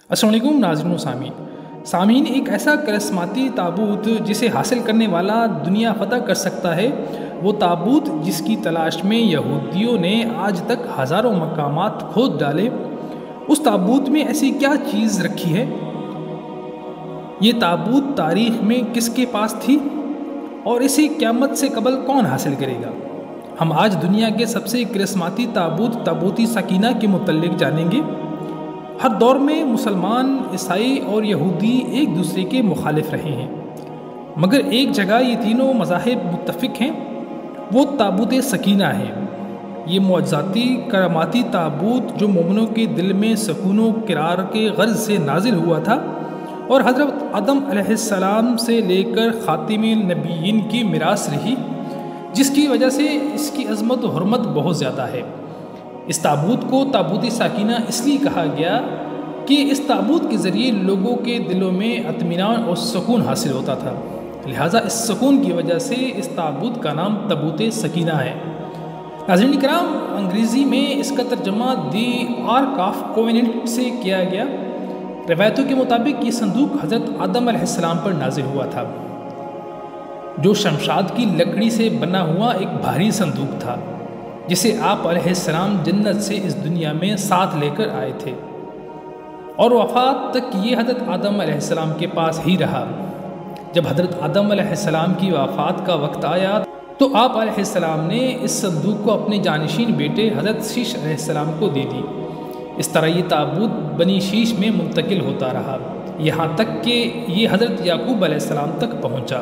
السلام علیکم ناظرین و سامعین ایک ایسا کرسماتی تابوت جسے حاصل کرنے والا دنیا فتح کر سکتا ہے، وہ تابوت جس کی تلاش میں یہودیوں نے آج تک ہزاروں مقامات کھود ڈالے، اس تابوت میں ایسی کیا چیز رکھی ہے؟ یہ تابوت تاریخ میں کس کے پاس تھی اور اسے قیامت سے قبل کون حاصل کرے گا؟ ہم آج دنیا کے سب سے کرسماتی تابوت سکینہ کے متعلق جانیں گے۔ ہر دور میں مسلمان، عیسائی اور یہودی ایک دوسرے کے مخالف رہے ہیں، مگر ایک جگہ یہ تینوں مذاہب متفق ہیں، وہ تابوت سکینہ ہے۔ یہ معجزاتی کراماتی تابوت جو مومنوں کے دل میں سکون و قرار کے غرض سے نازل ہوا تھا اور حضرت آدم علیہ السلام سے لے کر خاتم النبیین کی میراث رہی، جس کی وجہ سے اس کی عظمت و حرمت بہت زیادہ ہے۔ اس تابوت کو تابوت سکینہ اس لیے کہا گیا کہ اس تابوت کے ذریعے لوگوں کے دلوں میں اطمینان اور سکون حاصل ہوتا تھا، لہٰذا اس سکون کی وجہ سے اس تابوت کا نام تابوت سکینہ ہے۔ ناظرین کرام، انگریزی میں اس کا ترجمہ دی آرک آف کووننٹ سے کیا گیا۔ روایتوں کے مطابق یہ صندوق حضرت آدم علیہ السلام پر نازل ہوا تھا، جو شمشاد کی لکڑی سے بنا ہوا ایک بھاری صندوق تھا، جسے آپ علیہ السلام جنت سے اس دنیا میں ساتھ لے کر آئے تھے، اور وفات تک یہ حضرت آدم علیہ السلام کے پاس ہی رہا۔ جب حضرت آدم علیہ السلام کی وفات کا وقت آیا تو آپ علیہ السلام نے اس صندوق کو اپنے جانشین بیٹے حضرت شیش علیہ السلام کو دے دی۔ اس طرح یہ تابوت بنی شیش میں منتقل ہوتا رہا، یہاں تک کہ یہ حضرت یعقوب علیہ السلام تک پہنچا۔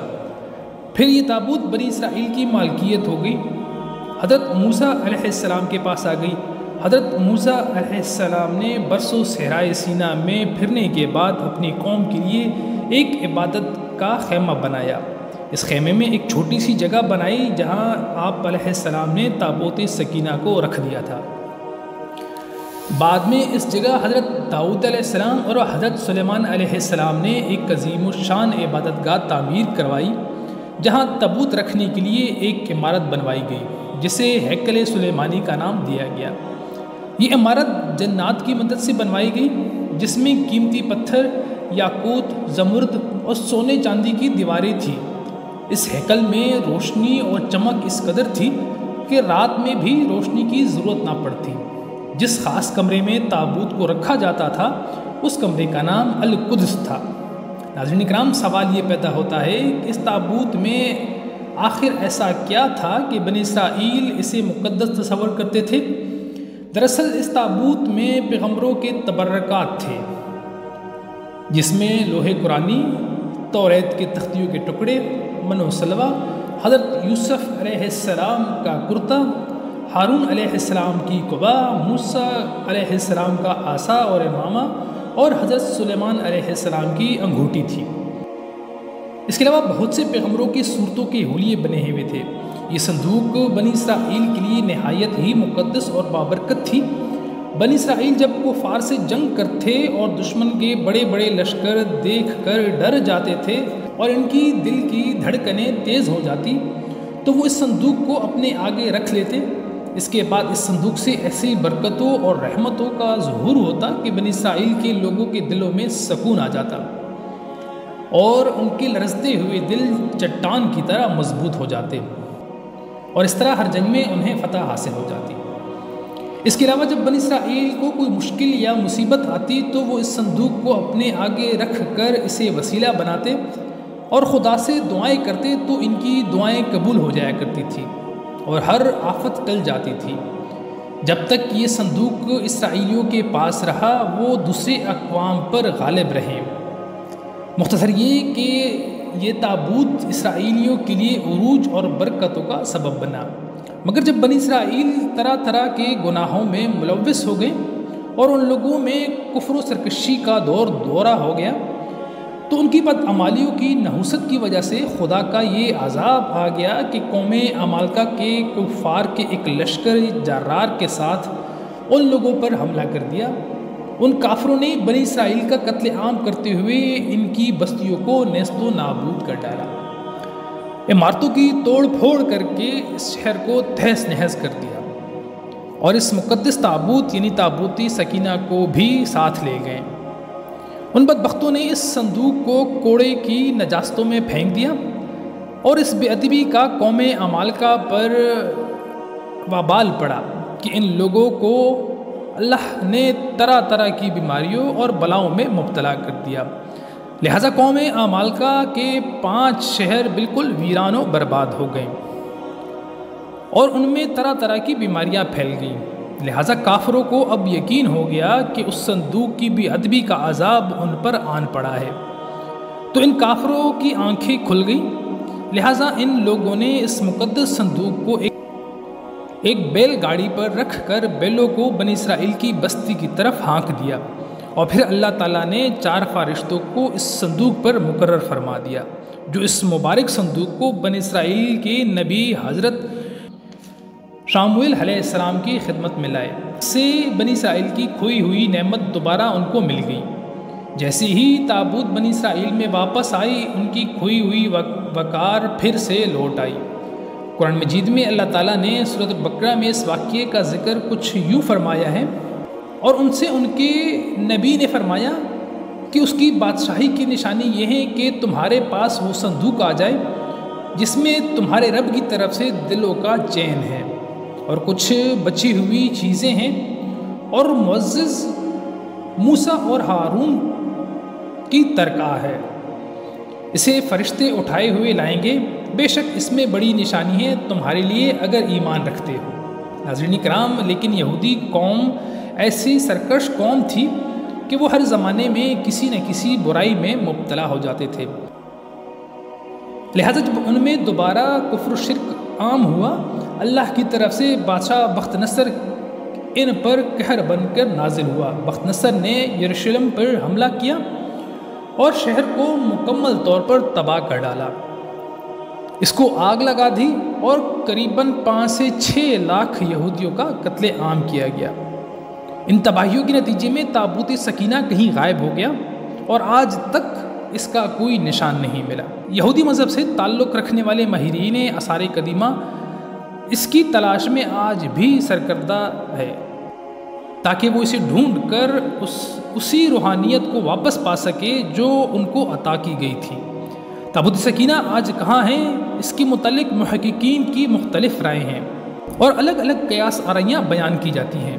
پھر یہ تابوت بنی اسرائیل کی مالکیت ہو گئی، حضرت موسیٰ علیہ السلام کے پاس آ گئی۔ حضرت موسیٰ علیہ السلام نے برسوں صحرائے سینا میں پھرنے کے بعد اپنی قوم کے لیے ایک عبادت کا خیمہ بنایا۔ اس خیمے میں ایک چھوٹی سی جگہ بنائی جہاں آپ علیہ السلام نے تابوت سکینہ کو رکھ دیا تھا۔ بعد میں اس جگہ حضرت داؤد علیہ السلام اور حضرت سلیمان علیہ السلام نے ایک عظیم الشان عبادت گاہ تعمیر کروائی، جہاں تابوت رکھنے کے لیے ایک عمارت بنوائی گئی جسے ہیکل سلیمانی کا نام دیا گیا۔ یہ عمارت جنات کی مدد سے بنوائی گئی، جس میں قیمتی پتھر، یاقوت، زمرد اور سونے چاندی کی دیواریں تھیں۔ اس ہیکل میں روشنی اور چمک اس قدر تھی کہ رات میں بھی روشنی کی ضرورت نہ پڑتی۔ جس خاص کمرے میں تابوت کو رکھا جاتا تھا اس کمرے کا نام القدس تھا۔ ناظرین اکرام، سوال یہ پیدا ہوتا ہے کہ اس تابوت میں آخر ایسا کیا تھا کہ بنی اسرائیل اسے مقدس تصور کرتے تھے؟ دراصل اس تابوت میں پیغمبروں کے تبرکات تھے، جس میں لوح قرآنی، توریت کے تختیوں کے ٹکڑے، من و سلوہ، حضرت یوسف علیہ السلام کا کرتا، ہارون علیہ السلام کی قبا، موسیٰ علیہ السلام کا عصا اور امامہ، اور حضرت سلیمان علیہ السلام کی انگوٹھی تھی۔ اس کے علاوہ بہت سے پیغمبروں کی صورتوں کے حلیے بنے ہوئے تھے۔ یہ صندوق بنی اسرائیل کے لیے نہایت ہی مقدس اور بابرکت تھی۔ بنی اسرائیل جب کفار سے جنگ کرتے اور دشمن کے بڑے بڑے لشکر دیکھ کر ڈر جاتے تھے اور ان کی دل کی دھڑکنیں تیز ہو جاتی تو وہ اس صندوق کو اپنے آگے رکھ لیتے۔ اس کے بعد اس صندوق سے ایسی برکتوں اور رحمتوں کا ظہور ہوتا کہ بنی اسرائیل کے لوگوں کے دلوں میں سکون آ جاتا اور ان کے لرزتے ہوئے دل چٹان کی طرح مضبوط ہو جاتے، اور اس طرح ہر جنگ میں انہیں فتح حاصل ہو جاتی۔ اس کے علاوہ جب بنی اسرائیل کو کوئی مشکل یا مصیبت آتی تو وہ اس صندوق کو اپنے آگے رکھ کر اسے وسیلہ بناتے اور خدا سے دعائیں کرتے تو ان کی دعائیں قبول ہو جایا کرتی تھی اور ہر آفت ٹل جاتی تھی۔ جب تک یہ صندوق اسرائیلیوں کے پاس رہا وہ دوسرے اقوام پر غالب رہے۔ مختصر یہ کہ یہ تابوت اسرائیلیوں کے لیے عروج اور برکتوں کا سبب بنا، مگر جب بنی اسرائیل طرح طرح کے گناہوں میں ملوث ہو گئے اور ان لوگوں میں کفر و سرکشی کا دورہ ہو گیا تو ان کی بدعمالیوں کی نحوست کی وجہ سے خدا کا یہ عذاب آ گیا کہ قوم عمالقہ کے کفار کے ایک لشکر جرار کے ساتھ ان لوگوں پر حملہ کر دیا۔ ان کافروں نے بنی اسرائیل کا قتل عام کرتے ہوئے ان کی بستیوں کو نیست و نابود کر ڈالا، عمارتوں کی توڑ پھوڑ کر کے اس شہر کو تہس نہس کر دیا، اور اس مقدس تابوت یعنی تابوت سکینہ کو بھی ساتھ لے گئے۔ ان بدبختوں نے اس صندوق کو کوڑے کی نجاستوں میں پھینک دیا اور اس بے ادبی کا قوم عمالقہ پر وبال پڑا کہ ان لوگوں کو اللہ نے طرح طرح کی بیماریوں اور بلاؤں میں مبتلا کر دیا۔ لہٰذا قوم عمالقہ کے 5 شہر بالکل ویران و برباد ہو گئے اور ان میں طرح طرح کی بیماریاں پھیل گئیں۔ لہٰذا کافروں کو اب یقین ہو گیا کہ اس صندوق کی بے ادبی کا عذاب ان پر آن پڑا ہے، تو ان کافروں کی آنکھیں کھل گئیں۔ لہٰذا ان لوگوں نے اس مقدس صندوق کو ایک بیل گاڑی پر رکھ کر بیلوں کو بنی اسرائیل کی بستی کی طرف ہانک دیا، اور پھر اللہ تعالیٰ نے 4 فرشتوں کو اس صندوق پر مقرر فرما دیا جو اس مبارک صندوق کو بنی اسرائیل کے نبی حضرت شموئیل علیہ السلام کی خدمت میں لائے۔ اس سے بنی اسرائیل کی کھوئی ہوئی نعمت دوبارہ ان کو مل گئی۔ جیسے ہی تابوت بنی اسرائیل میں واپس آئی، ان کی کھوئی ہوئی وقار پھر سے لوٹ آئی۔ قرآن مجید میں اللہ تعالیٰ نے سورۃ بقرہ میں اس واقعے کا ذکر کچھ یوں فرمایا ہے، اور ان سے ان کے نبی نے فرمایا کہ اس کی بادشاہی کی نشانی یہ ہے کہ تمہارے پاس وہ صندوق آ جائے جس میں تمہارے رب کی طرف سے دلوں کا چین ہے اور کچھ بچی ہوئی چیزیں ہیں، اور معزز موسیٰ اور ہارون کی ترکاہ ہے۔ اسے فرشتے اٹھائے ہوئے لائیں گے، بے شک اس میں بڑی نشانی ہے تمہارے لیے اگر ایمان رکھتے ہو۔ ناظرین کرام، لیکن یہودی قوم ایسی سرکش قوم تھی کہ وہ ہر زمانے میں کسی نہ کسی برائی میں مبتلا ہو جاتے تھے۔ لہذا جب ان میں دوبارہ کفر و شرک عام ہوا، اللہ کی طرف سے بادشاہ بخت نصر ان پر قہر بن کر نازل ہوا۔ بخت نصر نے یروشلم پر حملہ کیا اور شہر کو مکمل طور پر تباہ کر ڈالا، اس کو آگ لگا دی اور قریباً 5 سے 6 لاکھ یہودیوں کا قتل عام کیا گیا۔ ان تباہیوں کے نتیجے میں تابوت سکینہ کہیں غائب ہو گیا اور آج تک اس کا کوئی نشان نہیں ملا۔ یہودی مذہب سے تعلق رکھنے والے ماہرین آثار قدیمہ اس کی تلاش میں آج بھی سرگردہ ہے تاکہ وہ اسے ڈھونڈ کر اسی روحانیت کو واپس پا سکے جو ان کو عطا کی گئی تھی۔ تابوت سکینہ آج کہاں ہے، اس کے متعلق محققین کی مختلف رائے ہیں اور الگ الگ قیاس آرائیاں بیان کی جاتی ہیں۔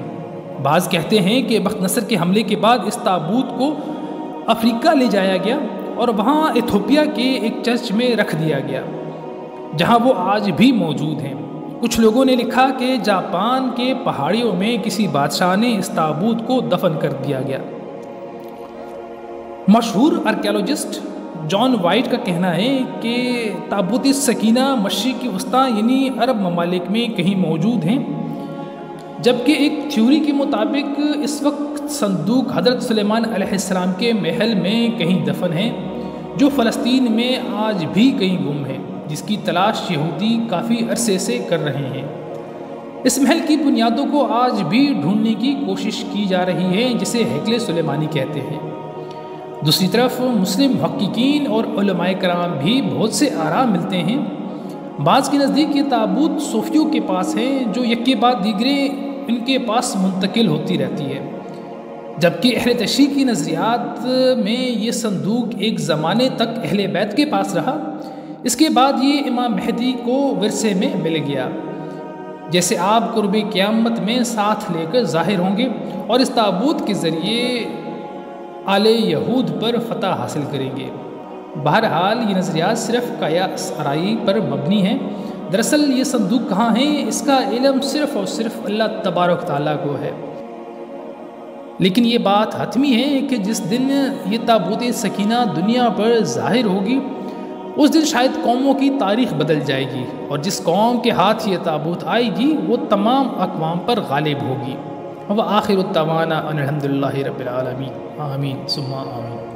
بعض کہتے ہیں کہ بخت نصر کے حملے کے بعد اس تابوت کو افریقہ لے جایا گیا اور وہاں ایتھوپیا کے ایک چرچ میں رکھ دیا گیا جہاں وہ آج بھی موجود ہیں۔ کچھ لوگوں نے لکھا کہ جاپان کے پہاڑیوں میں کسی بادشاہ نے اس تابوت کو دفن کر دیا گیا۔ مشہور آرکیالوجسٹ جان وائٹ کا کہنا ہے کہ تابوت سکینہ مشرق وسطیٰ یعنی عرب ممالک میں کہیں موجود ہیں، جبکہ ایک تھیوری کے مطابق اس وقت صندوق حضرت سلیمان علیہ السلام کے محل میں کہیں دفن ہے جو فلسطین میں آج بھی کہیں گم ہے، جس کی تلاش یہودی کافی عرصے سے کر رہے ہیں۔ اس محل کی بنیادوں کو آج بھی ڈھونڈنے کی کوشش کی جا رہی ہے جسے ہیکل سلیمانی کہتے ہیں۔ دوسری طرف مسلم محققین اور علماء کرام بھی بہت سے آراء ملتے ہیں۔ بعض کے نزدیک یہ تابوت صوفیوں کے پاس ہے جو یکے بعد دیگرے ان کے پاس منتقل ہوتی رہتی ہے، جبکہ اہل تشیع کی نظریات میں یہ صندوق ایک زمانے تک اہل بیت کے پاس رہا، اس کے بعد یہ امام مہدی کو ورثے میں مل گیا، جیسے آپ قرب قیامت میں ساتھ لے کر ظاہر ہوں گے اور اس تابوت کے ذریعے آل یہود پر فتح حاصل کریں گے۔ بہرحال یہ نظریات صرف قیاس آرائی پر مبنی ہیں۔ دراصل یہ صندوق کہاں ہے اس کا علم صرف اور صرف اللہ تبارک تعالیٰ کو ہے، لیکن یہ بات حتمی ہے کہ جس دن یہ تابوت سکینہ دنیا پر ظاہر ہوگی اس دن شاید قوموں کی تاریخ بدل جائے گی، اور جس قوم کے ہاتھ یہ تابوت آئے گی وہ تمام اقوام پر غالب ہوگی۔ وآخر الدعوانا ان الحمد للہ رب العالمین، آمین ثم آمین۔